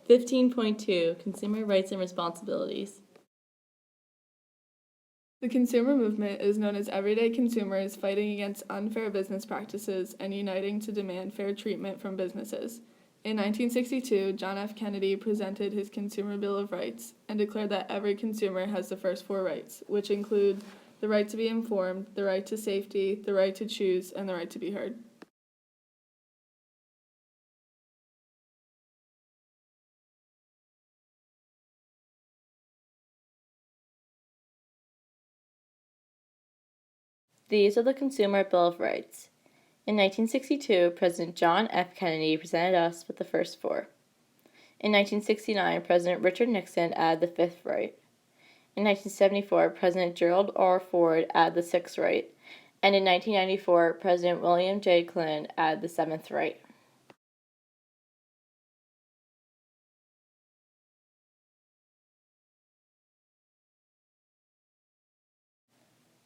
15.2 Consumer Rights and Responsibilities. The consumer movement is known as everyday consumers fighting against unfair business practices and uniting to demand fair treatment from businesses. In 1962, John F. Kennedy presented his Consumer Bill of Rights and declared that every consumer has the first four rights, which include the right to be informed, the right to safety, the right to choose, and the right to be heard. These are the Consumer Bill of Rights. In 1962, President John F. Kennedy presented us with the first four. In 1969, President Richard Nixon added the fifth right. In 1974, President Gerald R. Ford added the sixth right. And in 1994, President William J. Clinton added the seventh right.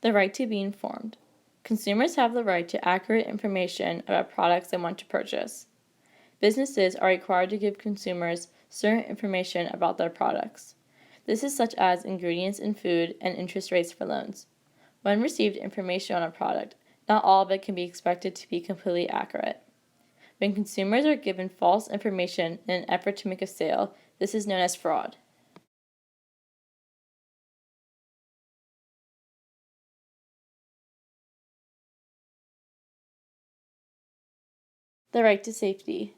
The right to be informed. Consumers have the right to accurate information about products they want to purchase. Businesses are required to give consumers certain information about their products. This is such as ingredients in food and interest rates for loans. When received information on a product, not all of it can be expected to be completely accurate. When consumers are given false information in an effort to make a sale, this is known as fraud. The right to safety.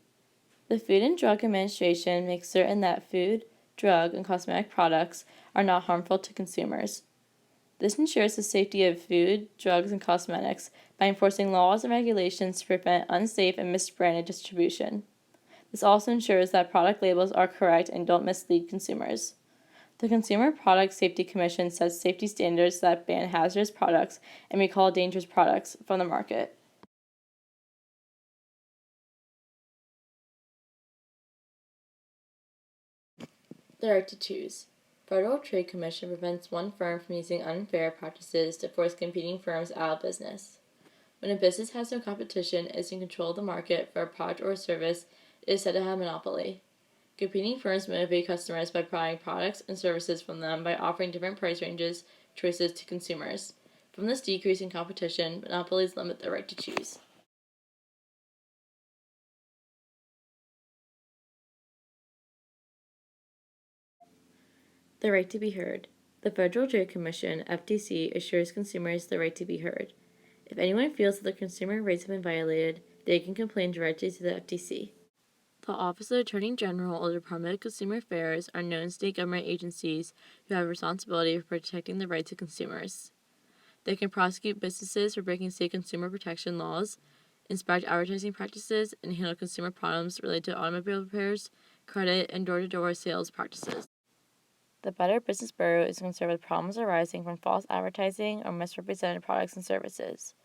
The Food and Drug Administration makes certain that food, drug, and cosmetic products are not harmful to consumers. This ensures the safety of food, drugs, and cosmetics by enforcing laws and regulations to prevent unsafe and misbranded distribution. This also ensures that product labels are correct and don't mislead consumers. The Consumer Product Safety Commission sets safety standards that ban hazardous products and recall dangerous products from the market. The right to choose. Federal Trade Commission prevents one firm from using unfair practices to force competing firms out of business. When a business has no competition and is in control of the market for a product or a service, it is said to have a monopoly. Competing firms motivate customers by providing products and services from them by offering different price ranges choices to consumers. From this decrease in competition, monopolies limit the right to choose. The right to be heard. The Federal Trade Commission, FTC, assures consumers the right to be heard. If anyone feels that their consumer rights have been violated, they can complain directly to the FTC. The Office of the Attorney General or the Department of Consumer Affairs are known state government agencies who have responsibility for protecting the rights of consumers. They can prosecute businesses for breaking state consumer protection laws, inspect advertising practices, and handle consumer problems related to automobile repairs, credit, and door-to-door sales practices. The Better Business Bureau is concerned with problems arising from false advertising or misrepresented products and services.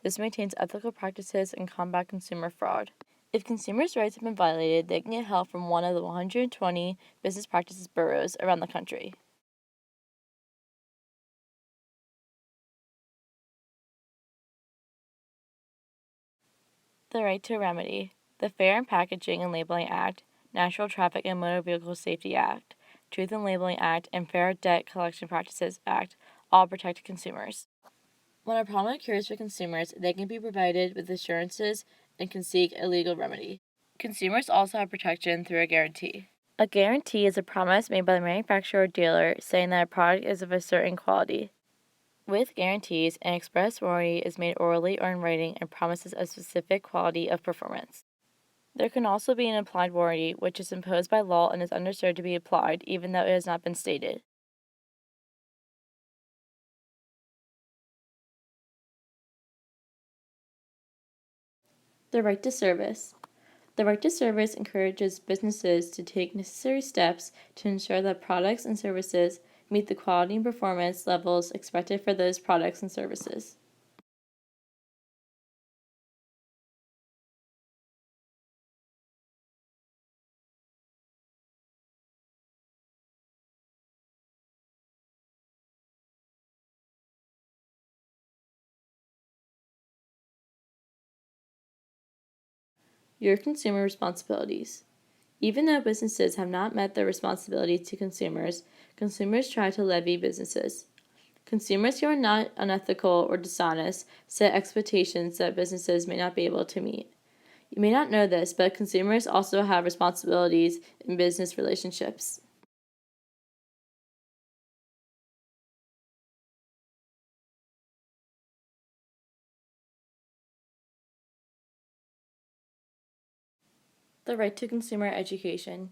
This maintains ethical practices and combats consumer fraud. If consumers' rights have been violated, they can get help from one of the 120 business practices bureaus around the country. The right to remedy. The Fair and Packaging and Labeling Act, National Traffic and Motor Vehicle Safety Act, Truth in Labeling Act, and Fair Debt Collection Practices Act all protect consumers. When a problem occurs for consumers, they can be provided with assurances and can seek a legal remedy. Consumers also have protection through a guarantee. A guarantee is a promise made by the manufacturer or dealer saying that a product is of a certain quality. With guarantees, an express warranty is made orally or in writing and promises a specific quality of performance. There can also be an implied warranty, which is imposed by law and is understood to be applied even though it has not been stated. The right to service. The right to service encourages businesses to take necessary steps to ensure that products and services meet the quality and performance levels expected for those products and services. Your consumer responsibilities. Even though businesses have not met their responsibility to consumers, consumers try to levy businesses. Consumers who are not unethical or dishonest set expectations that businesses may not be able to meet. You may not know this, but consumers also have responsibilities in business relationships. The right to consumer education.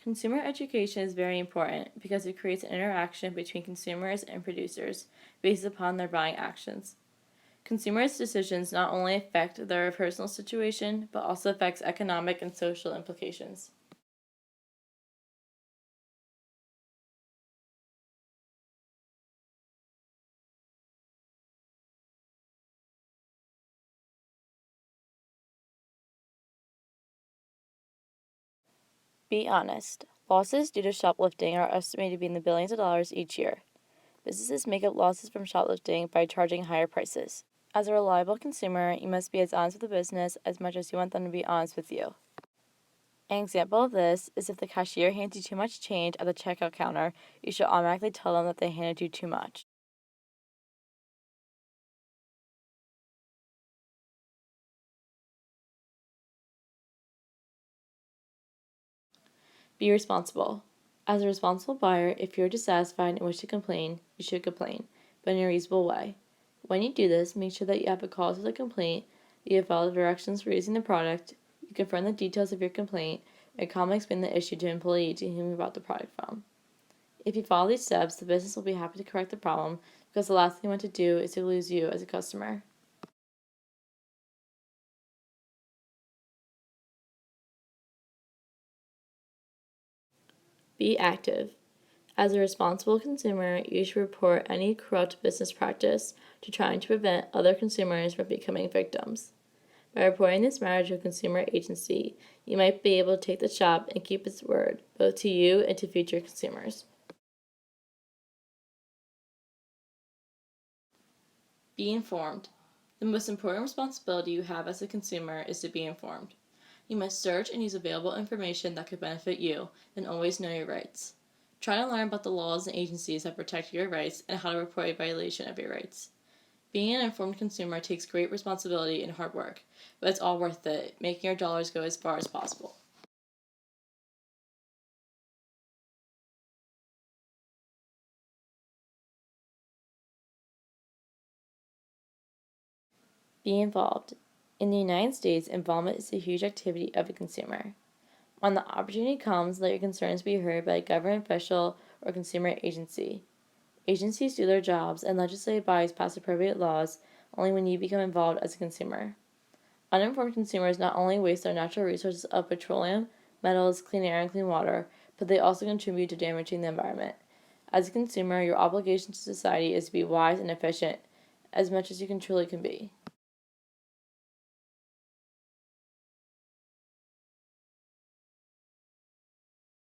Consumer education is very important because it creates an interaction between consumers and producers based upon their buying actions. Consumers' decisions not only affect their personal situation, but also affects economic and social implications. Be honest. Losses due to shoplifting are estimated to be in the billions of dollars each year. Businesses make up losses from shoplifting by charging higher prices. As a reliable consumer, you must be as honest with the business as much as you want them to be honest with you. An example of this is if the cashier hands you too much change at the checkout counter, you should automatically tell them that they handed you too much. Be responsible. As a responsible buyer, if you're dissatisfied and wish to complain, you should complain, but in a reasonable way. When you do this, make sure that you have a cause for the complaint, that you have followed the directions for using the product, you confirm the details of your complaint, and calmly explain the issue to an employee to whom you bought the product from. If you follow these steps, the business will be happy to correct the problem because the last thing you want to do is to lose you as a customer. Be active. As a responsible consumer, you should report any corrupt business practice to trying to prevent other consumers from becoming victims. By reporting this matter to a consumer agency, you might be able to take the shop and keep its word, both to you and to future consumers. Be informed. The most important responsibility you have as a consumer is to be informed. You must search and use available information that could benefit you, and always know your rights. Try to learn about the laws and agencies that protect your rights and how to report a violation of your rights. Being an informed consumer takes great responsibility and hard work, but it's all worth it, making your dollars go as far as possible. Be involved. In the United States, involvement is a huge activity of a consumer. When the opportunity comes, let your concerns be heard by a government official or consumer agency. Agencies do their jobs, and legislative bodies pass appropriate laws only when you become involved as a consumer. Uninformed consumers not only waste their natural resources of petroleum, metals, clean air, and clean water, but they also contribute to damaging the environment. As a consumer, your obligation to society is to be wise and efficient as much as you can truly can be.